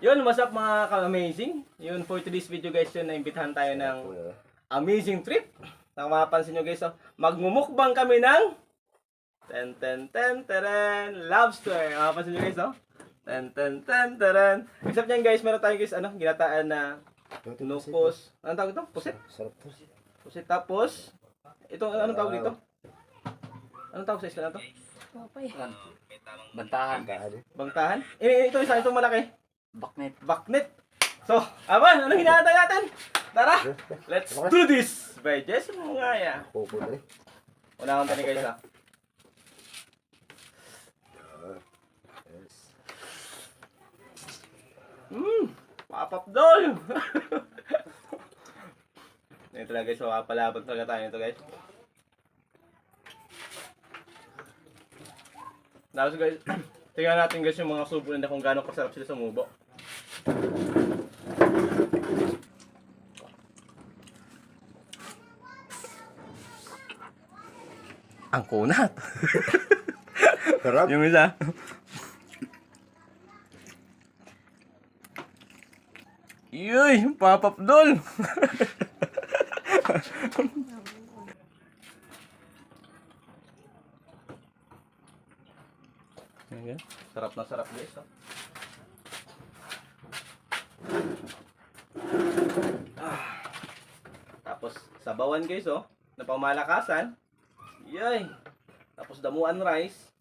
Yun, what's up mga ka-amazing? Yun, for today's video guys, yun, naimbitahan tayo ng amazing trip. Nang mapapansin nyo guys, magmumukbang kami ng lobster. Mapapansin nyo guys, oh. Except nyan guys, meron tayo guys, ginataan na nukos. Anong tawag ito? Pusit? Sarap pusit. Pusit. Tapos, ito, anong tawag dito? Anong tawag sa isla na to? Bantahan. Bangtahan? Itong malaki. Baknet. Baknet. So, aban, anong hinahanda natin? Tara, let's do this! By Jess Mungaya. Popo na rin. Una akong tani guys ha. Yes. Papapdol! Ito lang guys, so kapalabag talaga tayo nito guys. Tapos guys, tingnan natin guys yung mga subo na kung gaano kasarap sila sumubo. Ang kunat. Sarap. Yung isa. Yoy, papapdol. Ayan, sarap na sarap guys. Oh. Tapos sabawan guys oh, na pamalakasan. Yay! Tapos damuan rice.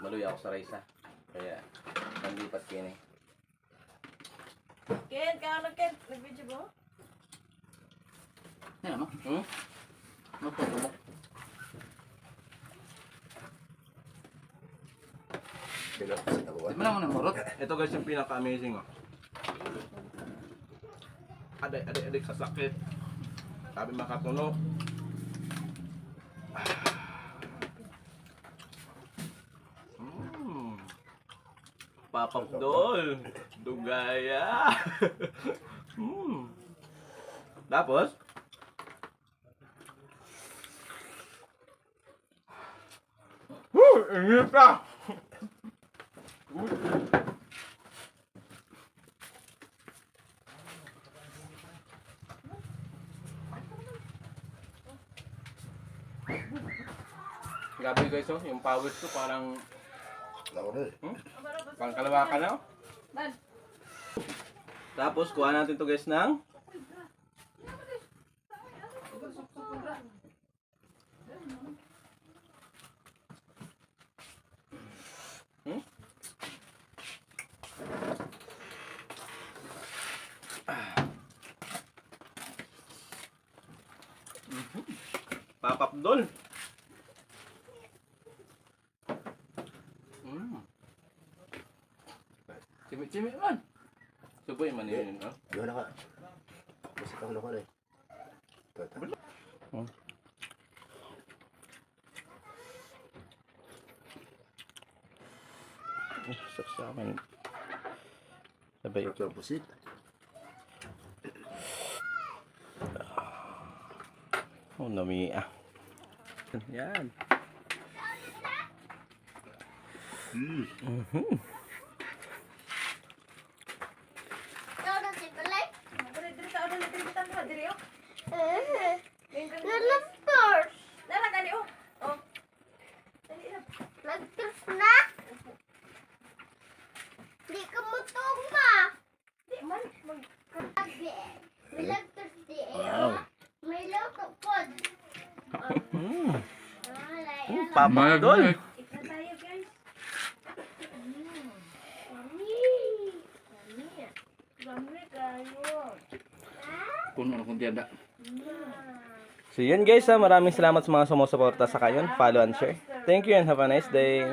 Maluya ako sa rice ha. Kaya nandipat kini. Ken, kano Ken? Nag-video mo? Yan ano? Maputubok. Bilang pusit ako. Di mo naman ang murot. Ito guys yung pinaka-amazing oh. Adik sa sakit. Sabi makatuno. Papapdol. Dugaya. Tapos init pa. Grabe guys oh, yung pawis ko parang Ako na eh. pang kalawakan na oh. Man, Tapos kuha natin to guys ng papapdol. Cimik-cimik man. Suboy man yun, no? Yun na ka. Pusit ako na ka na eh. Ito. Saksakan. Sabay. Ito ang pusit. Oh, nami ah. Yan. diri ka ano diri kita mo diri oh. First, Dala gani oh. Oh. Dali na. nag-trip na. Di ka matuma. Di man mag Sabi, may nag-trip di. Wow. May loto pod. Papapdol. ika tayo guys. Mami. Gami kayo. Puno na kung tiyada. So yun guys, maraming salamat sa mga sumusuporta sa kayon. Follow and share. Thank you and have a nice day.